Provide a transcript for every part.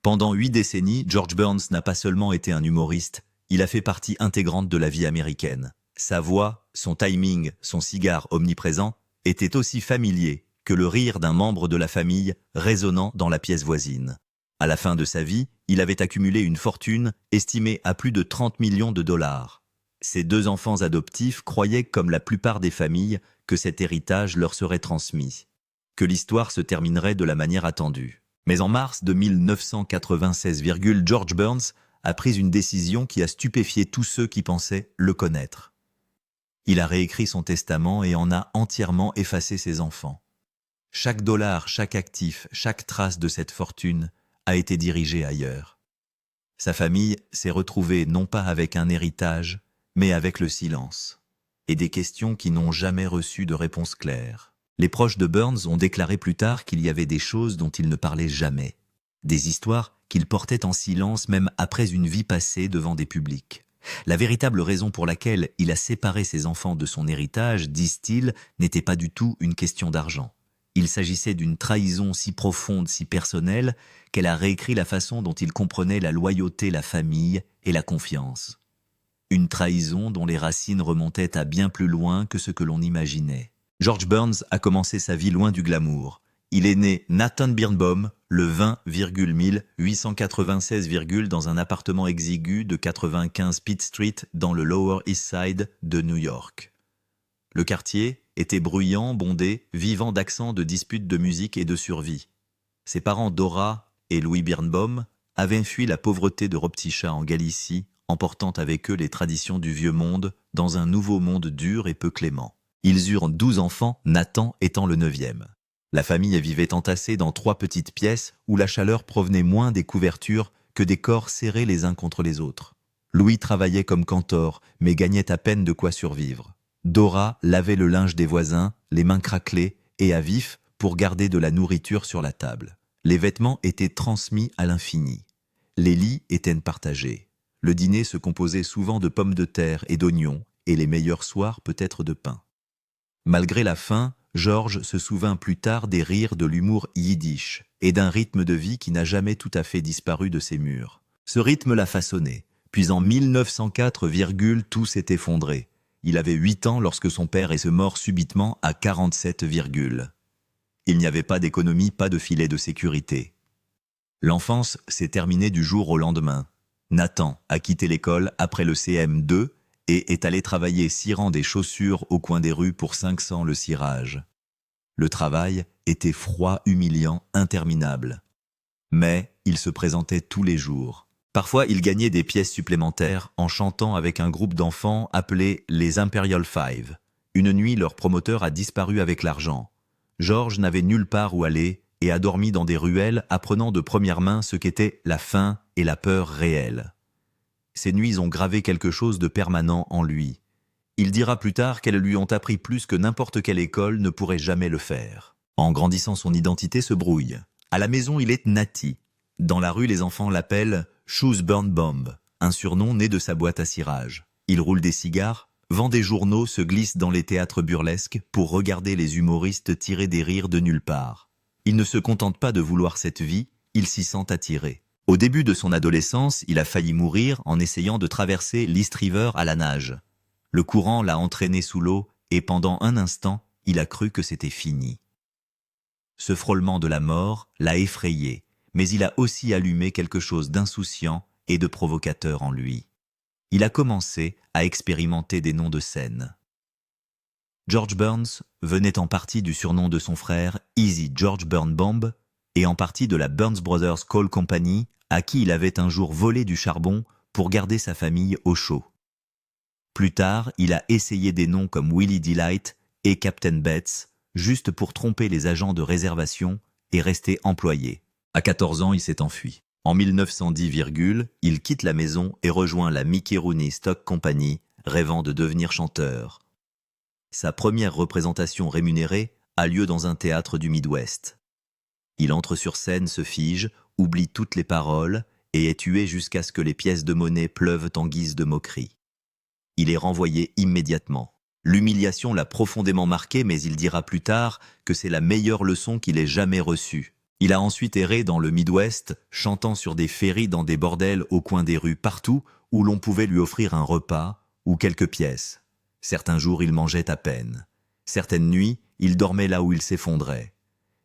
Pendant 8 décennies, George Burns n'a pas seulement été un humoriste, il a fait partie intégrante de la vie américaine. Sa voix, son timing, son cigare omniprésent étaient aussi familiers que le rire d'un membre de la famille résonnant dans la pièce voisine. À la fin de sa vie, il avait accumulé une fortune estimée à plus de 30 millions de dollars. Ses 2 enfants adoptifs croyaient, comme la plupart des familles, que cet héritage leur serait transmis, que l'histoire se terminerait de la manière attendue. Mais en mars de 1996, George Burns a pris une décision qui a stupéfié tous ceux qui pensaient le connaître. Il a réécrit son testament et en a entièrement effacé ses enfants. Chaque dollar, chaque actif, chaque trace de cette fortune a été dirigé ailleurs. Sa famille s'est retrouvée non pas avec un héritage, mais avec le silence, et des questions qui n'ont jamais reçu de réponse claire. Les proches de Burns ont déclaré plus tard qu'il y avait des choses dont il ne parlait jamais, des histoires qu'il portait en silence même après une vie passée devant des publics. La véritable raison pour laquelle il a séparé ses enfants de son héritage, disent-ils, n'était pas du tout une question d'argent. Il s'agissait d'une trahison si profonde, si personnelle, qu'elle a réécrit la façon dont il comprenait la loyauté, la famille et la confiance. Une trahison dont les racines remontaient à bien plus loin que ce que l'on imaginait. George Burns a commencé sa vie loin du glamour. Il est né Nathan Birnbaum le 20,1896, dans un appartement exigu de 95 Pitt Street dans le Lower East Side de New York. Le quartier était bruyant, bondé, vivant d'accents de disputes de musique et de survie. Ses parents Dora et Louis Birnbaum avaient fui la pauvreté de Roptisha en Galicie, emportant avec eux les traditions du vieux monde dans un nouveau monde dur et peu clément. Ils eurent 12 enfants, Nathan étant le 9e. La famille vivait entassée dans 3 petites pièces où la chaleur provenait moins des couvertures que des corps serrés les uns contre les autres. Louis travaillait comme cantor, mais gagnait à peine de quoi survivre. Dora lavait le linge des voisins, les mains craquelées et à vif pour garder de la nourriture sur la table. Les vêtements étaient transmis à l'infini. Les lits étaient partagés. Le dîner se composait souvent de pommes de terre et d'oignons, et les meilleurs soirs peut-être de pain. Malgré la faim, George se souvint plus tard des rires de l'humour yiddish et d'un rythme de vie qui n'a jamais tout à fait disparu de ses murs. Ce rythme l'a façonné, puis en 1904, tout s'est effondré. Il avait 8 ans lorsque son père est mort subitement à 47, Il n'y avait pas d'économie, pas de filet de sécurité. L'enfance s'est terminée du jour au lendemain. Nathan a quitté l'école après le CM2 et est allé travailler cirant des chaussures au coin des rues pour 500 le cirage. Le travail était froid, humiliant, interminable. Mais il se présentait tous les jours. Parfois, il gagnait des pièces supplémentaires en chantant avec un groupe d'enfants appelé les Imperial Five. Une nuit, leur promoteur a disparu avec l'argent. George n'avait nulle part où aller et a dormi dans des ruelles, apprenant de première main ce qu'était la faim et la peur réelle. Ces nuits ont gravé quelque chose de permanent en lui. Il dira plus tard qu'elles lui ont appris plus que n'importe quelle école ne pourrait jamais le faire. En grandissant, son identité se brouille. À la maison, il est Natty. Dans la rue, les enfants l'appellent Shoes Burn Bomb, un surnom né de sa boîte à cirage. Il roule des cigares, vend des journaux, se glisse dans les théâtres burlesques pour regarder les humoristes tirer des rires de nulle part. Il ne se contente pas de vouloir cette vie, il s'y sent attiré. Au début de son adolescence, il a failli mourir en essayant de traverser l'East River à la nage. Le courant l'a entraîné sous l'eau et pendant un instant, il a cru que c'était fini. Ce frôlement de la mort l'a effrayé, mais il a aussi allumé quelque chose d'insouciant et de provocateur en lui. Il a commencé à expérimenter des noms de scène. George Burns venait en partie du surnom de son frère Easy George Birnbaum et en partie de la Burns Brothers Coal Company à qui il avait un jour volé du charbon pour garder sa famille au chaud. Plus tard, il a essayé des noms comme Willie Delight et Captain Betts, juste pour tromper les agents de réservation et rester employé. À 14 ans, il s'est enfui. En 1910, il quitte la maison et rejoint la Mickey Rooney Stock Company, rêvant de devenir chanteur. Sa première représentation rémunérée a lieu dans un théâtre du Midwest. Il entre sur scène, se fige, oublie toutes les paroles et est tué jusqu'à ce que les pièces de monnaie pleuvent en guise de moquerie. Il est renvoyé immédiatement. L'humiliation l'a profondément marqué, mais il dira plus tard que c'est la meilleure leçon qu'il ait jamais reçue. Il a ensuite erré dans le Midwest, chantant sur des ferries dans des bordels au coin des rues partout où l'on pouvait lui offrir un repas ou quelques pièces. Certains jours, il mangeait à peine. Certaines nuits, il dormait là où il s'effondrait.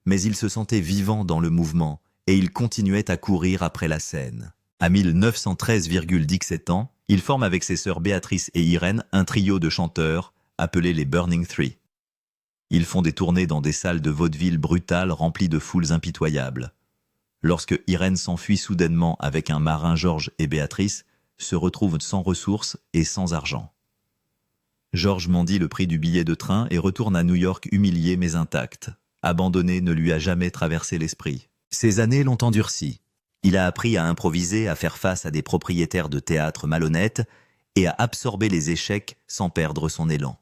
Mais il se sentait vivant dans le mouvement et il continuait à courir après la scène. À 1913,17 ans, il forme avec ses sœurs Béatrice et Irène un trio de chanteurs appelé les Burning Three. Ils font des tournées dans des salles de vaudeville brutales remplies de foules impitoyables. Lorsque Irène s'enfuit soudainement avec un marin, Georges et Béatrice se retrouvent sans ressources et sans argent. Georges mendie le prix du billet de train et retourne à New York humilié mais intact. Abandonné ne lui a jamais traversé l'esprit. Ces années l'ont endurci. Il a appris à improviser, à faire face à des propriétaires de théâtre malhonnêtes et à absorber les échecs sans perdre son élan.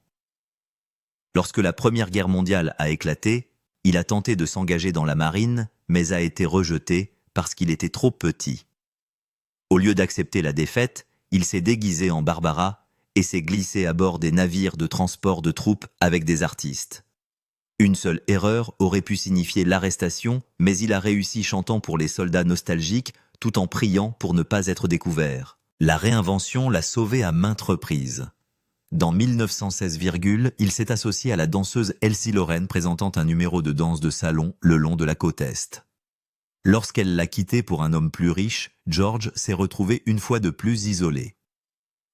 Lorsque la Première Guerre mondiale a éclaté, il a tenté de s'engager dans la marine, mais a été rejeté parce qu'il était trop petit. Au lieu d'accepter la défaite, il s'est déguisé en Barbara et s'est glissé à bord des navires de transport de troupes avec des artistes. Une seule erreur aurait pu signifier l'arrestation, mais il a réussi chantant pour les soldats nostalgiques tout en priant pour ne pas être découvert. La réinvention l'a sauvé à maintes reprises. Dans 1916, il s'est associé à la danseuse Elsie Lorraine présentant un numéro de danse de salon le long de la côte Est. Lorsqu'elle l'a quitté pour un homme plus riche, George s'est retrouvé une fois de plus isolé.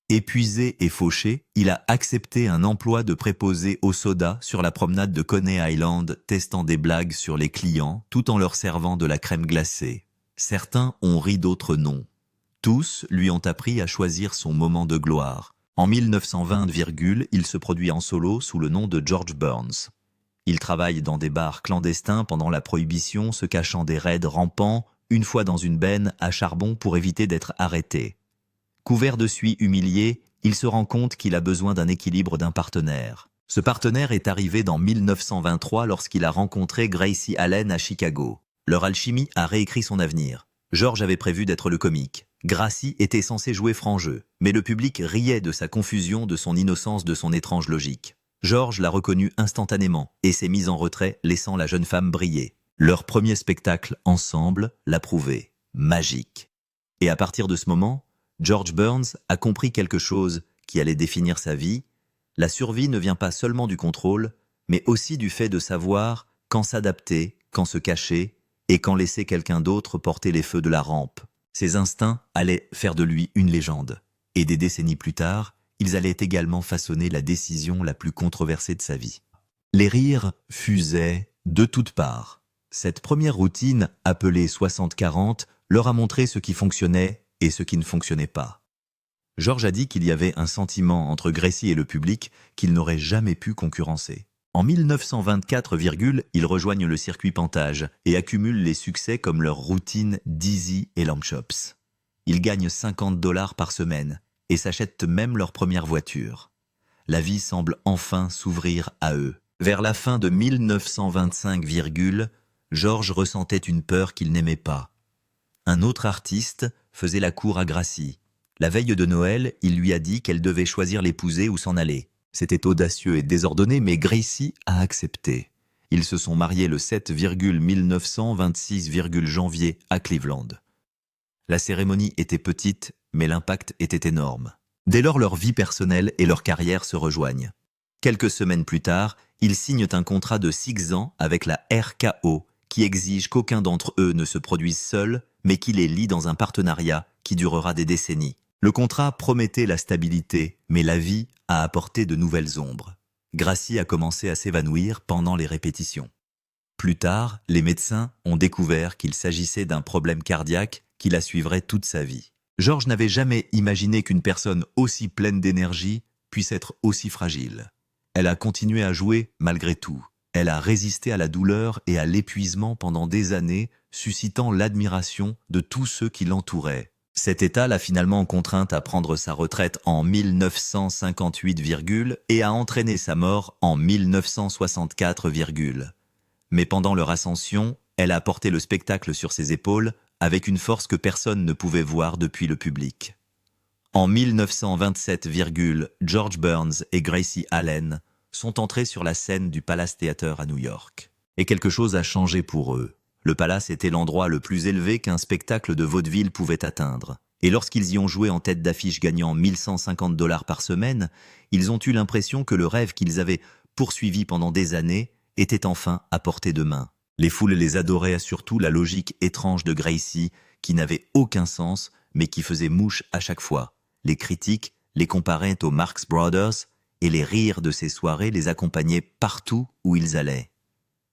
Épuisé et fauché, il a accepté un emploi de préposé au soda sur la promenade de Coney Island, testant des blagues sur les clients tout en leur servant de la crème glacée. Certains ont ri, d'autres non. Tous lui ont appris à choisir son moment de gloire. En 1920, il se produit en solo sous le nom de George Burns. Il travaille dans des bars clandestins pendant la Prohibition, se cachant des raids rampants, une fois dans une benne à charbon pour éviter d'être arrêté. Couvert de suie, humilié, il se rend compte qu'il a besoin d'un équilibre, d'un partenaire. Ce partenaire est arrivé dans 1923 lorsqu'il a rencontré Gracie Allen à Chicago. Leur alchimie a réécrit son avenir. George avait prévu d'être le comique. Gracie était censé jouer franc jeu, mais le public riait de sa confusion, de son innocence, de son étrange logique. George l'a reconnu instantanément et s'est mis en retrait, laissant la jeune femme briller. Leur premier spectacle ensemble l'a prouvé. Magique. Et à partir de ce moment, George Burns a compris quelque chose qui allait définir sa vie. La survie ne vient pas seulement du contrôle, mais aussi du fait de savoir quand s'adapter, quand se cacher et quand laisser quelqu'un d'autre porter les feux de la rampe. Ses instincts allaient faire de lui une légende. Et des décennies plus tard, ils allaient également façonner la décision la plus controversée de sa vie. Les rires fusaient de toutes parts. Cette première routine, appelée 60-40, leur a montré ce qui fonctionnait et ce qui ne fonctionnait pas. George a dit qu'il y avait un sentiment entre Gracie et le public qu'il n'aurait jamais pu concurrencer. En 1924, ils rejoignent le circuit Pantage et accumulent les succès comme leur routine Dizzy et Lamb Chops. Ils gagnent $50 par semaine et s'achètent même leur première voiture. La vie semble enfin s'ouvrir à eux. Vers la fin de 1925, George ressentait une peur qu'il n'aimait pas. Un autre artiste faisait la cour à Gracie. La veille de Noël, il lui a dit qu'elle devait choisir l'épouser ou s'en aller. C'était audacieux et désordonné, mais Gracie a accepté. Ils se sont mariés le 7 1926 janvier à Cleveland. La cérémonie était petite, mais l'impact était énorme. Dès lors, leur vie personnelle et leur carrière se rejoignent. Quelques semaines plus tard, ils signent un contrat de 6 ans avec la RKO, qui exige qu'aucun d'entre eux ne se produise seul, mais qui les lie dans un partenariat qui durera des décennies. Le contrat promettait la stabilité, mais la vie a apporté de nouvelles ombres. Gracie a commencé à s'évanouir pendant les répétitions. Plus tard, les médecins ont découvert qu'il s'agissait d'un problème cardiaque qui la suivrait toute sa vie. George n'avait jamais imaginé qu'une personne aussi pleine d'énergie puisse être aussi fragile. Elle a continué à jouer malgré tout. Elle a résisté à la douleur et à l'épuisement pendant des années, suscitant l'admiration de tous ceux qui l'entouraient. Cet état l'a finalement contrainte à prendre sa retraite en 1958, et a entraîné sa mort en 1964, Mais pendant leur ascension, elle a porté le spectacle sur ses épaules avec une force que personne ne pouvait voir depuis le public. En 1927, George Burns et Gracie Allen sont entrés sur la scène du Palace Theatre à New York. Et quelque chose a changé pour eux. Le Palace était l'endroit le plus élevé qu'un spectacle de vaudeville pouvait atteindre. Et lorsqu'ils y ont joué en tête d'affiche gagnant 1150 $ par semaine, ils ont eu l'impression que le rêve qu'ils avaient poursuivi pendant des années était enfin à portée de main. Les foules les adoraient, surtout la logique étrange de Gracie, qui n'avait aucun sens, mais qui faisait mouche à chaque fois. Les critiques les comparaient aux Marx Brothers, et les rires de ces soirées les accompagnaient partout où ils allaient.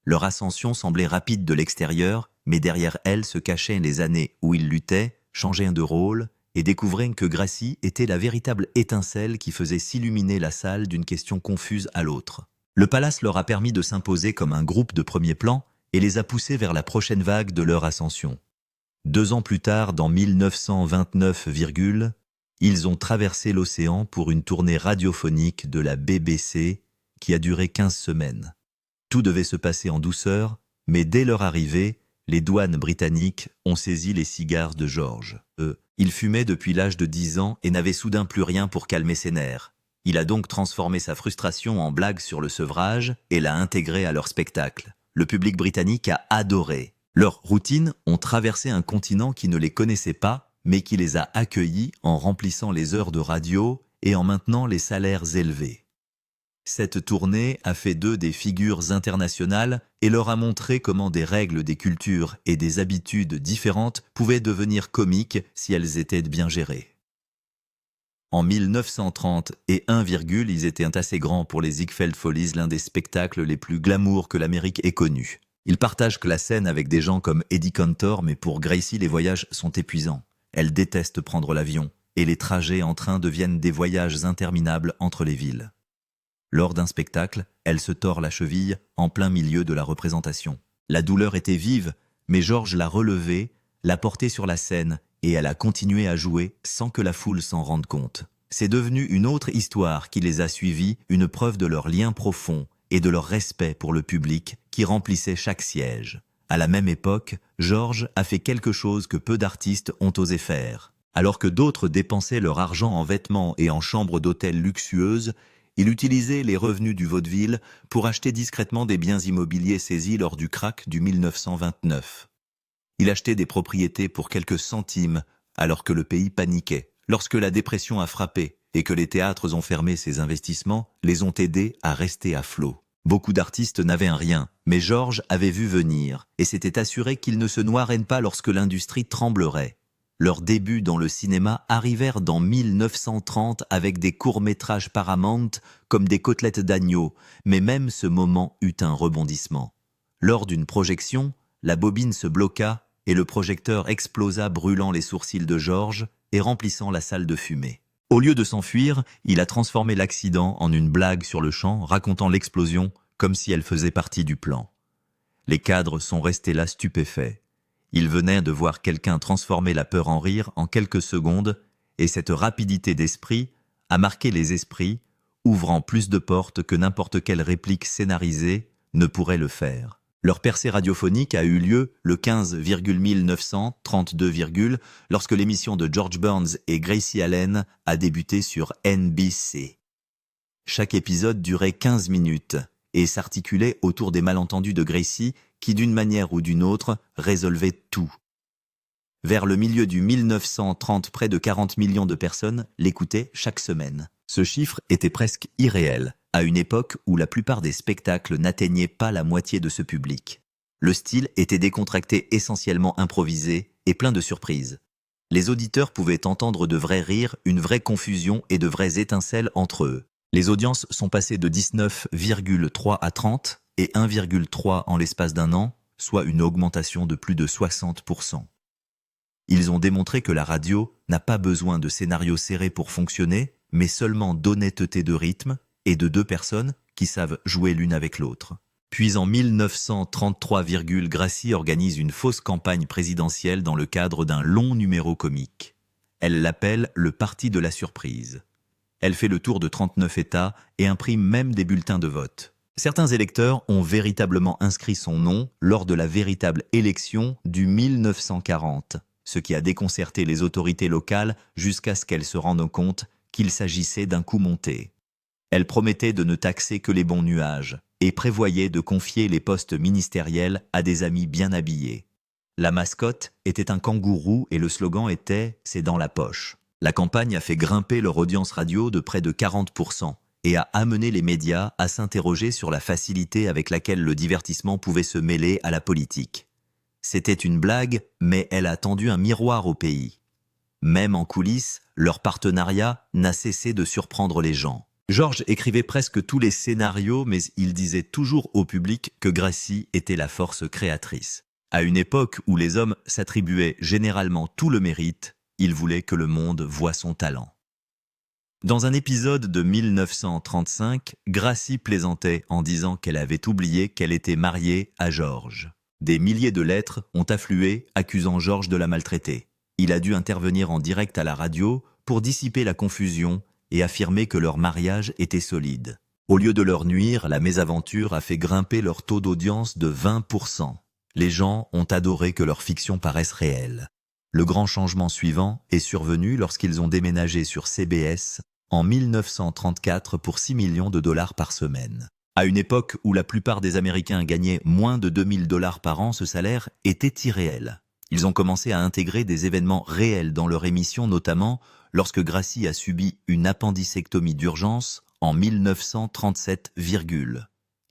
Leur ascension semblait rapide de l'extérieur, mais derrière elle se cachaient les années où ils luttaient, changeaient de rôle, et découvraient que Gracie était la véritable étincelle qui faisait s'illuminer la salle d'une question confuse à l'autre. Le Palace leur a permis de s'imposer comme un groupe de premier plan et les a poussés vers la prochaine vague de leur ascension. 2 ans plus tard, dans 1929, ils ont traversé l'océan pour une tournée radiophonique de la BBC qui a duré 15 semaines. Tout devait se passer en douceur, mais dès leur arrivée, les douanes britanniques ont saisi les cigares de George. Il fumait depuis l'âge de 10 ans et n'avait soudain plus rien pour calmer ses nerfs. Il a donc transformé sa frustration en blague sur le sevrage et l'a intégré à leur spectacle. Le public britannique a adoré. Leurs routines ont traversé un continent qui ne les connaissait pas, mais qui les a accueillis en remplissant les heures de radio et en maintenant les salaires élevés. Cette tournée a fait d'eux des figures internationales et leur a montré comment des règles, des cultures et des habitudes différentes pouvaient devenir comiques si elles étaient bien gérées. En 1930 et ils étaient assez grands pour les Ziegfeld Follies, l'un des spectacles les plus glamour que l'Amérique ait connu. Ils partagent la scène avec des gens comme Eddie Cantor, mais pour Gracie, les voyages sont épuisants. Elle déteste prendre l'avion, et les trajets en train deviennent des voyages interminables entre les villes. Lors d'un spectacle, elle se tord la cheville en plein milieu de la représentation. La douleur était vive, mais George l'a relevée, l'a portée sur la scène et elle a continué à jouer sans que la foule s'en rende compte. C'est devenu une autre histoire qui les a suivis, une preuve de leur lien profond et de leur respect pour le public qui remplissait chaque siège. À la même époque, George a fait quelque chose que peu d'artistes ont osé faire. Alors que d'autres dépensaient leur argent en vêtements et en chambres d'hôtel luxueuses, il utilisait les revenus du vaudeville pour acheter discrètement des biens immobiliers saisis lors du krach du 1929. Il achetait des propriétés pour quelques centimes alors que le pays paniquait. Lorsque la dépression a frappé et que les théâtres ont fermé ses investissements, les ont aidés à rester à flot. Beaucoup d'artistes n'avaient un rien, mais George avait vu venir et s'était assuré qu'ils ne se noieraient pas lorsque l'industrie tremblerait. Leurs débuts dans le cinéma arrivèrent dans 1930 avec des courts-métrages Paramount comme des côtelettes d'agneau, mais même ce moment eut un rebondissement. Lors d'une projection, la bobine se bloqua et le projecteur explosa, brûlant les sourcils de George et remplissant la salle de fumée. Au lieu de s'enfuir, il a transformé l'accident en une blague sur le champ, racontant l'explosion comme si elle faisait partie du plan. Les cadres sont restés là stupéfaits. Ils venaient de voir quelqu'un transformer la peur en rire en quelques secondes, et cette rapidité d'esprit a marqué les esprits, ouvrant plus de portes que n'importe quelle réplique scénarisée ne pourrait le faire. Leur percée radiophonique a eu lieu le 15 1932, lorsque l'émission de George Burns et Gracie Allen a débuté sur NBC. Chaque épisode durait 15 minutes et s'articulait autour des malentendus de Gracie qui, d'une manière ou d'une autre, résolvaient tout. Vers le milieu du 1930, près de 40 millions de personnes l'écoutaient chaque semaine. Ce chiffre était presque irréel, à une époque où la plupart des spectacles n'atteignaient pas la moitié de ce public. Le style était décontracté, essentiellement improvisé et plein de surprises. Les auditeurs pouvaient entendre de vrais rires, une vraie confusion et de vraies étincelles entre eux. Les audiences sont passées de 19,3 à 30 et 1,3 en l'espace d'un an, soit une augmentation de plus de 60%. Ils ont démontré que la radio n'a pas besoin de scénarios serrés pour fonctionner, mais seulement d'honnêteté de rythme et de 2 personnes qui savent jouer l'une avec l'autre. Puis en 1933, Gracie organise une fausse campagne présidentielle dans le cadre d'un long numéro comique. Elle l'appelle le Parti de la surprise. Elle fait le tour de 39 États et imprime même des bulletins de vote. Certains électeurs ont véritablement inscrit son nom lors de la véritable élection du 1940, ce qui a déconcerté les autorités locales jusqu'à ce qu'elles se rendent compte qu'il s'agissait d'un coup monté. Elle promettait de ne taxer que les bons nuages, et prévoyait de confier les postes ministériels à des amis bien habillés. La mascotte était un kangourou et le slogan était « C'est dans la poche ». La campagne a fait grimper leur audience radio de près de 40% et a amené les médias à s'interroger sur la facilité avec laquelle le divertissement pouvait se mêler à la politique. C'était une blague, mais elle a tendu un miroir au pays. Même en coulisses, leur partenariat n'a cessé de surprendre les gens. George écrivait presque tous les scénarios, mais il disait toujours au public que Gracie était la force créatrice. À une époque où les hommes s'attribuaient généralement tout le mérite, il voulait que le monde voie son talent. Dans un épisode de 1935, Gracie plaisantait en disant qu'elle avait oublié qu'elle était mariée à George. Des milliers de lettres ont afflué accusant George de la maltraiter. Il a dû intervenir en direct à la radio pour dissiper la confusion et affirmer que leur mariage était solide. Au lieu de leur nuire, la mésaventure a fait grimper leur taux d'audience de 20%. Les gens ont adoré que leur fiction paraisse réelle. Le grand changement suivant est survenu lorsqu'ils ont déménagé sur CBS en 1934 pour 6 millions de dollars par semaine. À une époque où la plupart des Américains gagnaient moins de 2000 dollars par an, ce salaire était irréel. Ils ont commencé à intégrer des événements réels dans leur émission, notamment lorsque Gracie a subi une appendicectomie d'urgence en 1937,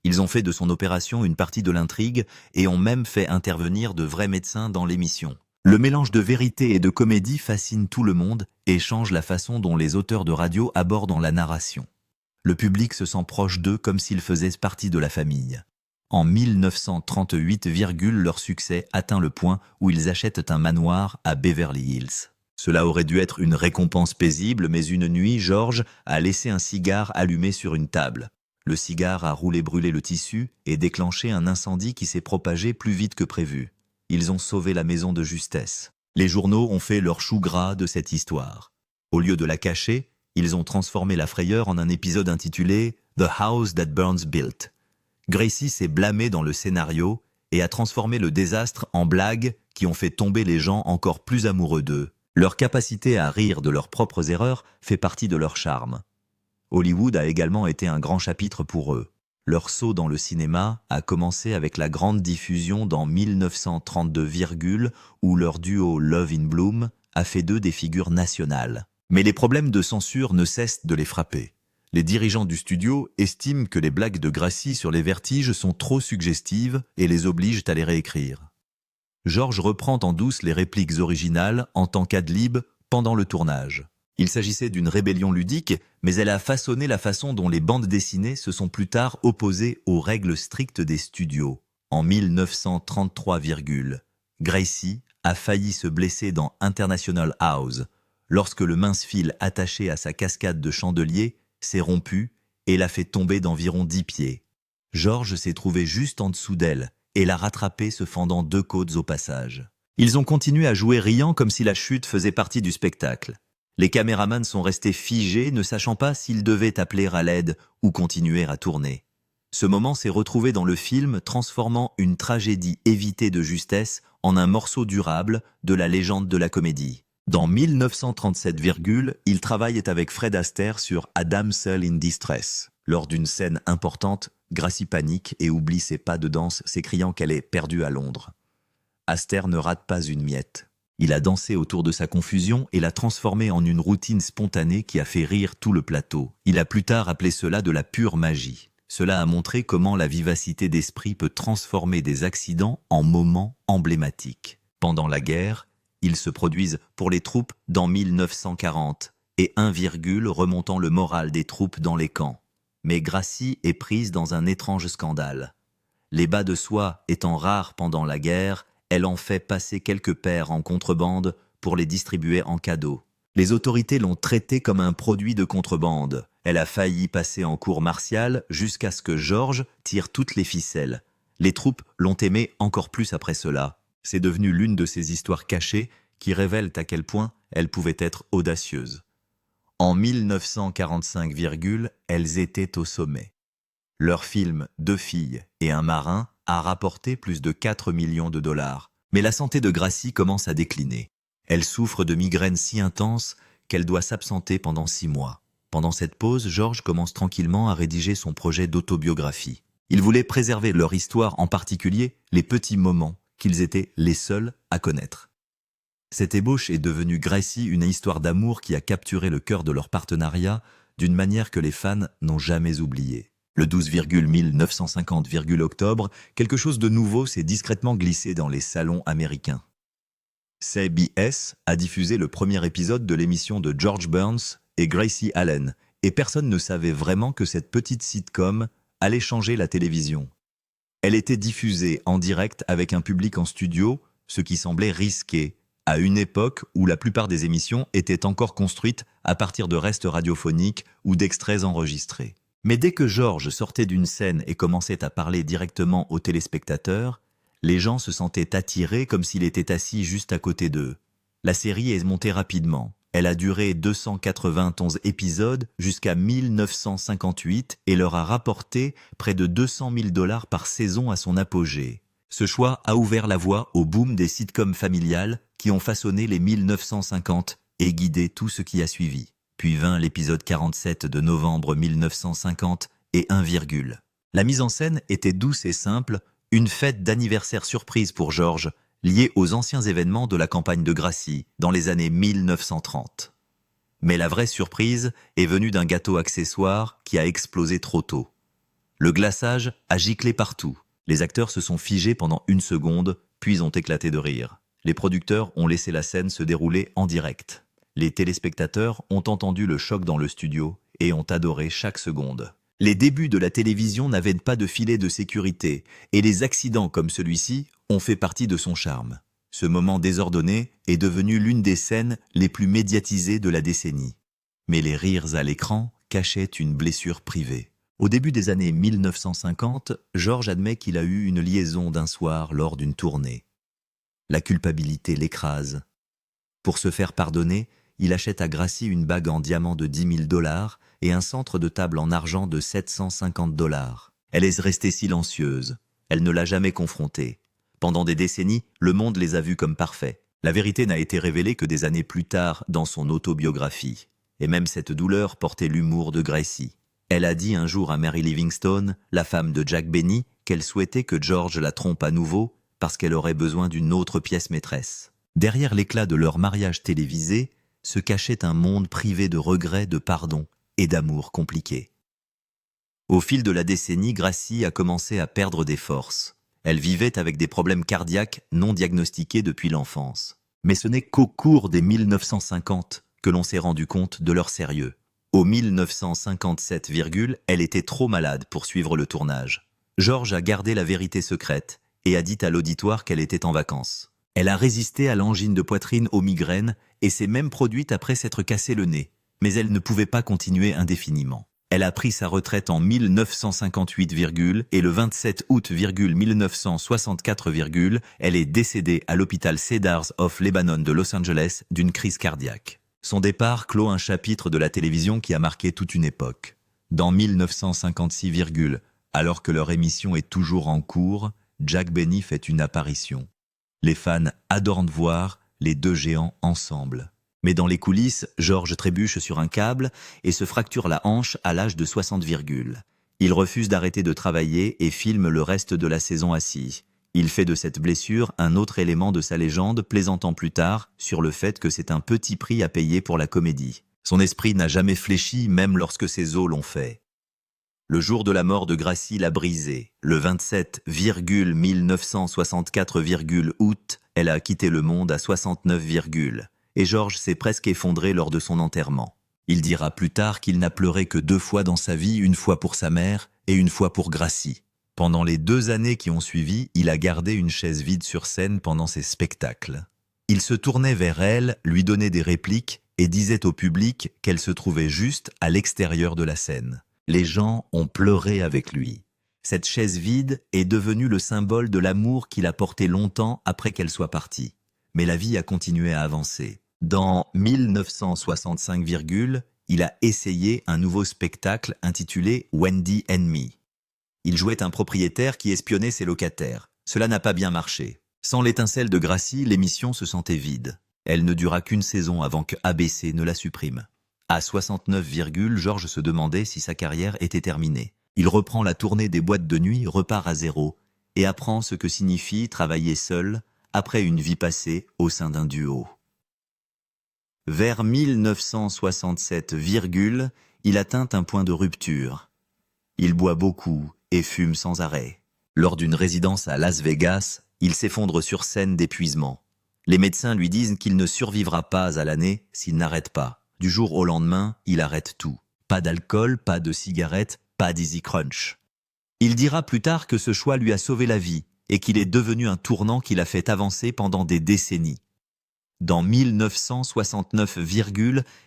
Ils ont fait de son opération une partie de l'intrigue et ont même fait intervenir de vrais médecins dans l'émission. Le mélange de vérité et de comédie fascine tout le monde et change la façon dont les auteurs de radio abordent la narration. Le public se sent proche d'eux comme s'ils faisaient partie de la famille. En 1938, leur succès atteint le point où ils achètent un manoir à Beverly Hills. Cela aurait dû être une récompense paisible, mais une nuit, George a laissé un cigare allumé sur une table. Le cigare a brûlé le tissu et déclenché un incendie qui s'est propagé plus vite que prévu. Ils ont sauvé la maison de justesse. Les journaux ont fait leur chou gras de cette histoire. Au lieu de la cacher, ils ont transformé la frayeur en un épisode intitulé « The House That Burns Built ». Gracie s'est blâmée dans le scénario et a transformé le désastre en blagues qui ont fait tomber les gens encore plus amoureux d'eux. Leur capacité à rire de leurs propres erreurs fait partie de leur charme. Hollywood a également été un grand chapitre pour eux. Leur saut dans le cinéma a commencé avec la grande diffusion dans 1932, où leur duo Love in Bloom a fait d'eux des figures nationales. Mais les problèmes de censure ne cessent de les frapper. Les dirigeants du studio estiment que les blagues de Gracie sur les vertiges sont trop suggestives et les obligent à les réécrire. George reprend en douce les répliques originales en tant qu'ad-lib pendant le tournage. Il s'agissait d'une rébellion ludique, mais elle a façonné la façon dont les bandes dessinées se sont plus tard opposées aux règles strictes des studios. En 1933, Gracie a failli se blesser dans International House, lorsque le mince fil attaché à sa cascade de chandelier s'est rompu et l'a fait tomber d'environ 10 pieds. George s'est trouvé juste en dessous d'elle et l'a rattrapée se fendant 2 côtes au passage. Ils ont continué à jouer riant comme si la chute faisait partie du spectacle. Les caméramans sont restés figés, ne sachant pas s'ils devaient appeler à l'aide ou continuer à tourner. Ce moment s'est retrouvé dans le film, transformant une tragédie évitée de justesse en un morceau durable de la légende de la comédie. Dans 1937, il travaillait avec Fred Astaire sur A Damsel in Distress. Lors d'une scène importante, Gracie panique et oublie ses pas de danse, s'écriant qu'elle est perdue à Londres. Astaire ne rate pas une miette. Il a dansé autour de sa confusion et l'a transformée en une routine spontanée qui a fait rire tout le plateau. Il a plus tard appelé cela de la pure magie. Cela a montré comment la vivacité d'esprit peut transformer des accidents en moments emblématiques. Pendant la guerre, ils se produisent pour les troupes dans 1940 et 1, remontant le moral des troupes dans les camps. Mais Gracie est prise dans un étrange scandale. Les bas de soie étant rares pendant la guerre, elle en fait passer quelques paires en contrebande pour les distribuer en cadeau. Les autorités l'ont traitée comme un produit de contrebande. Elle a failli passer en cour martiale jusqu'à ce que George tire toutes les ficelles. Les troupes l'ont aimée encore plus après cela. C'est devenu l'une de ces histoires cachées qui révèlent à quel point elle pouvait être audacieuse. En 1945, elles étaient au sommet. Leur film « 2 filles et un marin » a rapporté plus de 4 millions de dollars. Mais la santé de Gracie commence à décliner. Elle souffre de migraines si intenses qu'elle doit s'absenter pendant 6 mois. Pendant cette pause, George commence tranquillement à rédiger son projet d'autobiographie. Ils voulaient préserver leur histoire, en particulier les petits moments qu'ils étaient les seuls à connaître. Cette ébauche est devenue Gracie une histoire d'amour qui a capturé le cœur de leur partenariat d'une manière que les fans n'ont jamais oubliée. Le 12,1950, octobre, quelque chose de nouveau s'est discrètement glissé dans les salons américains. CBS a diffusé le premier épisode de l'émission de George Burns et Gracie Allen, et personne ne savait vraiment que cette petite sitcom allait changer la télévision. Elle était diffusée en direct avec un public en studio, ce qui semblait risqué, à une époque où la plupart des émissions étaient encore construites à partir de restes radiophoniques ou d'extraits enregistrés. Mais dès que George sortait d'une scène et commençait à parler directement aux téléspectateurs, les gens se sentaient attirés comme s'il était assis juste à côté d'eux. La série est montée rapidement. Elle a duré 291 épisodes jusqu'à 1958 et leur a rapporté près de 200 000 $ par saison à son apogée. Ce choix a ouvert la voie au boom des sitcoms familiales qui ont façonné les 1950 et guidé tout ce qui a suivi. Puis vint l'épisode 47 de novembre 1950 et 1, La mise en scène était douce et simple, une fête d'anniversaire surprise pour George, liée aux anciens événements de la campagne de Gracie dans les années 1930. Mais la vraie surprise est venue d'un gâteau accessoire qui a explosé trop tôt. Le glaçage a giclé partout. Les acteurs se sont figés pendant 1 seconde, puis ont éclaté de rire. Les producteurs ont laissé la scène se dérouler en direct. Les téléspectateurs ont entendu le choc dans le studio et ont adoré chaque seconde. Les débuts de la télévision n'avaient pas de filet de sécurité et les accidents comme celui-ci ont fait partie de son charme. Ce moment désordonné est devenu l'une des scènes les plus médiatisées de la décennie. Mais les rires à l'écran cachaient une blessure privée. Au début des années 1950, George admet qu'il a eu une liaison d'un soir lors d'une tournée. La culpabilité l'écrase. Pour se faire pardonner, il achète à Gracie une bague en diamant de 10 000 $ et un centre de table en argent de 750 $. Elle est restée silencieuse. Elle ne l'a jamais confronté. Pendant des décennies, le monde les a vus comme parfaits. La vérité n'a été révélée que des années plus tard dans son autobiographie. Et même cette douleur portait l'humour de Gracie. Elle a dit un jour à Mary Livingstone, la femme de Jack Benny, qu'elle souhaitait que George la trompe à nouveau parce qu'elle aurait besoin d'une autre pièce maîtresse. Derrière l'éclat de leur mariage télévisé se cachait un monde privé de regrets, de pardon et d'amour compliqué. Au fil de la décennie, Gracie a commencé à perdre des forces. Elle vivait avec des problèmes cardiaques non diagnostiqués depuis l'enfance. Mais ce n'est qu'au cours des 1950 que l'on s'est rendu compte de leur sérieux. Au 1957, elle était trop malade pour suivre le tournage. George a gardé la vérité secrète et a dit à l'auditoire qu'elle était en vacances. Elle a résisté à l'angine de poitrine, aux migraines et s'est même produite après s'être cassé le nez. Mais elle ne pouvait pas continuer indéfiniment. Elle a pris sa retraite en 1958, et le 27 août 1964, elle est décédée à l'hôpital Cedars of Lebanon de Los Angeles d'une crise cardiaque. Son départ clôt un chapitre de la télévision qui a marqué toute une époque. Dans 1956, alors que leur émission est toujours en cours, Jack Benny fait une apparition. Les fans adorent voir les deux géants ensemble. Mais dans les coulisses, George trébuche sur un câble et se fracture la hanche à l'âge de 60. Il refuse d'arrêter de travailler et filme le reste de la saison assis. Il fait de cette blessure un autre élément de sa légende, plaisantant plus tard sur le fait que c'est un petit prix à payer pour la comédie. Son esprit n'a jamais fléchi, même lorsque ses os l'ont fait. Le jour de la mort de Gracie l'a brisé. Le 27, 1964, août, elle a quitté le monde à 69, et George s'est presque effondré lors de son enterrement. Il dira plus tard qu'il n'a pleuré que 2 fois dans sa vie, une fois pour sa mère et une fois pour Gracie. Pendant les 2 années qui ont suivi, il a gardé une chaise vide sur scène pendant ses spectacles. Il se tournait vers elle, lui donnait des répliques et disait au public qu'elle se trouvait juste à l'extérieur de la scène. Les gens ont pleuré avec lui. Cette chaise vide est devenue le symbole de l'amour qu'il a porté longtemps après qu'elle soit partie. Mais la vie a continué à avancer. Dans 1965, il a essayé un nouveau spectacle intitulé Wendy and Me. Il jouait un propriétaire qui espionnait ses locataires. Cela n'a pas bien marché. Sans l'étincelle de Gracie, l'émission se sentait vide. Elle ne dura qu'une saison avant que ABC ne la supprime. À 69, George se demandait si sa carrière était terminée. Il reprend la tournée des boîtes de nuit, repart à zéro, et apprend ce que signifie travailler seul après une vie passée au sein d'un duo. Vers 1967, il atteint un point de rupture. Il boit beaucoup et fume sans arrêt. Lors d'une résidence à Las Vegas, il s'effondre sur scène d'épuisement. Les médecins lui disent qu'il ne survivra pas à l'année s'il n'arrête pas. Du jour au lendemain, il arrête tout. Pas d'alcool, pas de cigarettes, pas d'Easy Crunch. Il dira plus tard que ce choix lui a sauvé la vie et qu'il est devenu un tournant qui l'a fait avancer pendant des décennies. Dans 1969,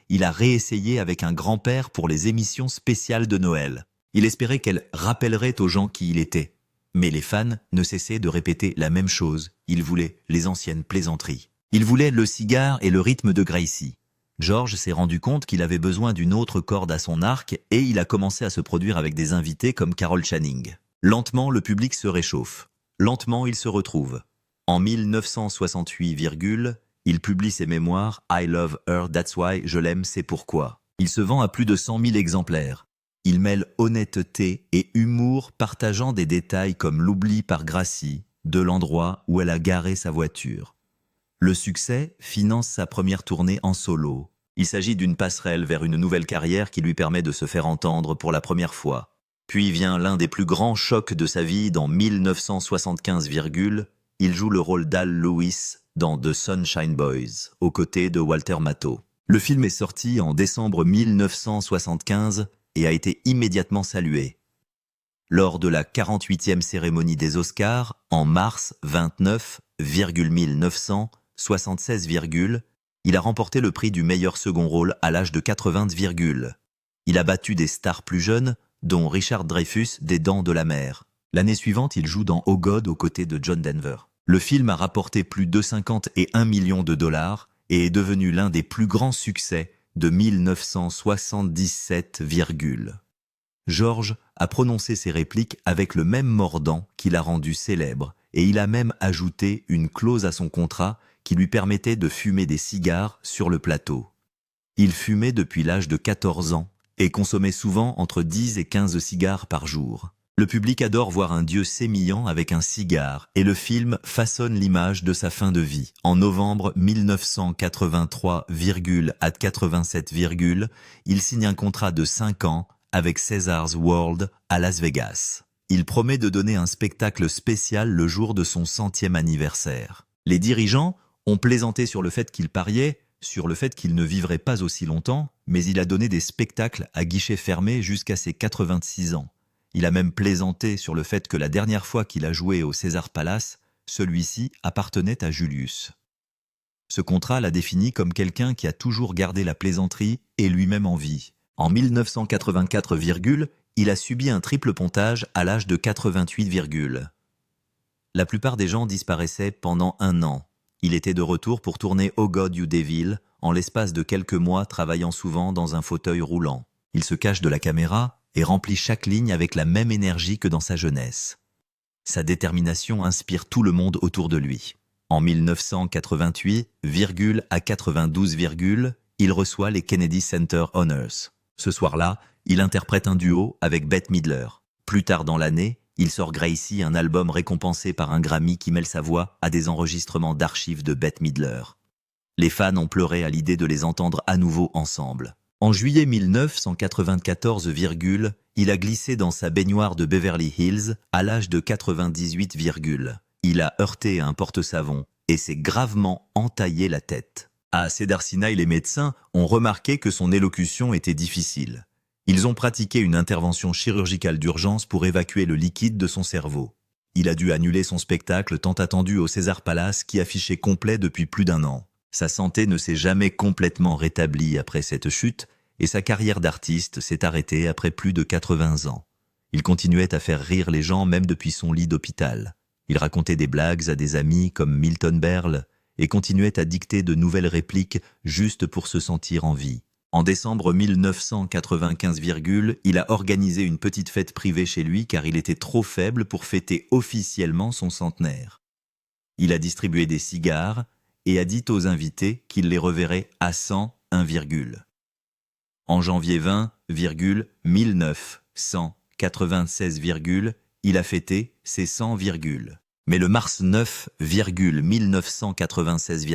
il a réessayé avec un grand-père pour les émissions spéciales de Noël. Il espérait qu'elle rappellerait aux gens qui il était. Mais les fans ne cessaient de répéter la même chose. Ils voulaient les anciennes plaisanteries. Ils voulaient le cigare et le rythme de Gracie. George s'est rendu compte qu'il avait besoin d'une autre corde à son arc et il a commencé à se produire avec des invités comme Carol Channing. Lentement, le public se réchauffe. Lentement, il se retrouve. En 1968, il publie ses mémoires « I love her, that's why, je l'aime, c'est pourquoi ». Il se vend à plus de 100 000 exemplaires. Il mêle honnêteté et humour, partageant des détails comme l'oubli par Gracie de l'endroit où elle a garé sa voiture. Le succès finance sa première tournée en solo. Il s'agit d'une passerelle vers une nouvelle carrière qui lui permet de se faire entendre pour la première fois. Puis vient l'un des plus grands chocs de sa vie dans 1975, il joue le rôle d'Al Lewis dans The Sunshine Boys, aux côtés de Walter Matthau. Le film est sorti en décembre 1975 et a été immédiatement salué. Lors de la 48e cérémonie des Oscars, en mars 1976, il a remporté le prix du meilleur second rôle à l'âge de 80, Il a battu des stars plus jeunes, dont Richard Dreyfuss des Dents de la Mer. L'année suivante, il joue dans Oh God aux côtés de John Denver. Le film a rapporté plus de 51 millions de dollars et est devenu l'un des plus grands succès de 1977, George a prononcé ses répliques avec le même mordant qui l'a rendu célèbre et il a même ajouté une clause à son contrat qui lui permettait de fumer des cigares sur le plateau. Il fumait depuis l'âge de 14 ans et consommait souvent entre 10 et 15 cigares par jour. Le public adore voir un dieu sémillant avec un cigare et le film façonne l'image de sa fin de vie. En novembre 1983, à 87, il signe un contrat de 5 ans avec Caesars World à Las Vegas. Il promet de donner un spectacle spécial le jour de son 100e anniversaire. Les dirigeants ont plaisanté sur le fait qu'il pariait, sur le fait qu'il ne vivrait pas aussi longtemps, mais il a donné des spectacles à guichet fermé jusqu'à ses 86 ans. Il a même plaisanté sur le fait que la dernière fois qu'il a joué au Caesars Palace, celui-ci appartenait à Julius. Ce contrat l'a défini comme quelqu'un qui a toujours gardé la plaisanterie et lui-même en vie. En 1984, il a subi un triple pontage à l'âge de 88, La plupart des gens disparaissaient pendant 1 an. Il était de retour pour tourner Oh God You Devil, en l'espace de quelques mois travaillant souvent dans un fauteuil roulant. Il se cache de la caméra et remplit chaque ligne avec la même énergie que dans sa jeunesse. Sa détermination inspire tout le monde autour de lui. En 1988, à 92, il reçoit les Kennedy Center Honors. Ce soir-là, il interprète un duo avec Bette Midler. Plus tard dans l'année, il sort Gracie, un album récompensé par un Grammy qui mêle sa voix à des enregistrements d'archives de Bette Midler. Les fans ont pleuré à l'idée de les entendre à nouveau ensemble. En juillet 1994, il a glissé dans sa baignoire de Beverly Hills à l'âge de 98, Il a heurté un porte-savon et s'est gravement entaillé la tête. À Cedars-Sinai, les médecins ont remarqué que son élocution était difficile. Ils ont pratiqué une intervention chirurgicale d'urgence pour évacuer le liquide de son cerveau. Il a dû annuler son spectacle tant attendu au Caesars Palace qui affichait complet depuis plus d'1 an. Sa santé ne s'est jamais complètement rétablie après cette chute et sa carrière d'artiste s'est arrêtée après plus de 80 ans. Il continuait à faire rire les gens même depuis son lit d'hôpital. Il racontait des blagues à des amis comme Milton Berle et continuait à dicter de nouvelles répliques juste pour se sentir en vie. En décembre 1995, il a organisé une petite fête privée chez lui car il était trop faible pour fêter officiellement son centenaire. Il a distribué des cigares et a dit aux invités qu'il les reverrait à 101, En janvier 1996, 96, il a fêté ses 100, mais le mars 9, 1996,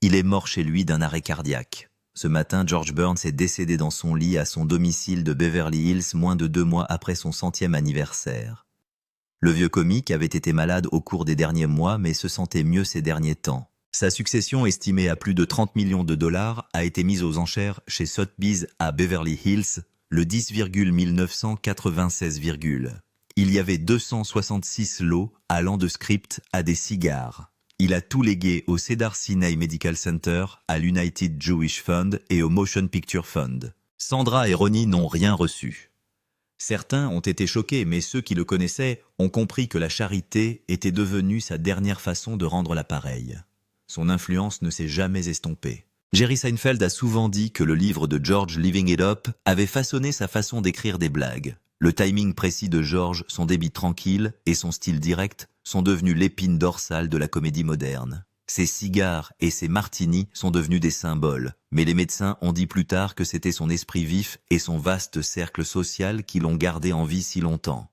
il est mort chez lui d'un arrêt cardiaque. Ce matin, George Burns est décédé dans son lit à son domicile de Beverly Hills moins de 2 mois après son 100e anniversaire. Le vieux comique avait été malade au cours des derniers mois mais se sentait mieux ces derniers temps. Sa succession, estimée à plus de 30 millions de dollars, a été mise aux enchères chez Sotheby's à Beverly Hills le 10, 1996. Il y avait 266 lots allant de scripts à des cigares. Il a tout légué au Cedar Sinai Medical Center, à l'United Jewish Fund et au Motion Picture Fund. Sandra et Ronnie n'ont rien reçu. Certains ont été choqués, mais ceux qui le connaissaient ont compris que la charité était devenue sa dernière façon de rendre l'appareil. Son influence ne s'est jamais estompée. Jerry Seinfeld a souvent dit que le livre de George Living It Up avait façonné sa façon d'écrire des blagues. Le timing précis de George, son débit tranquille et son style direct sont devenus l'épine dorsale de la comédie moderne. Ses cigares et ses martinis sont devenus des symboles, mais les médecins ont dit plus tard que c'était son esprit vif et son vaste cercle social qui l'ont gardé en vie si longtemps.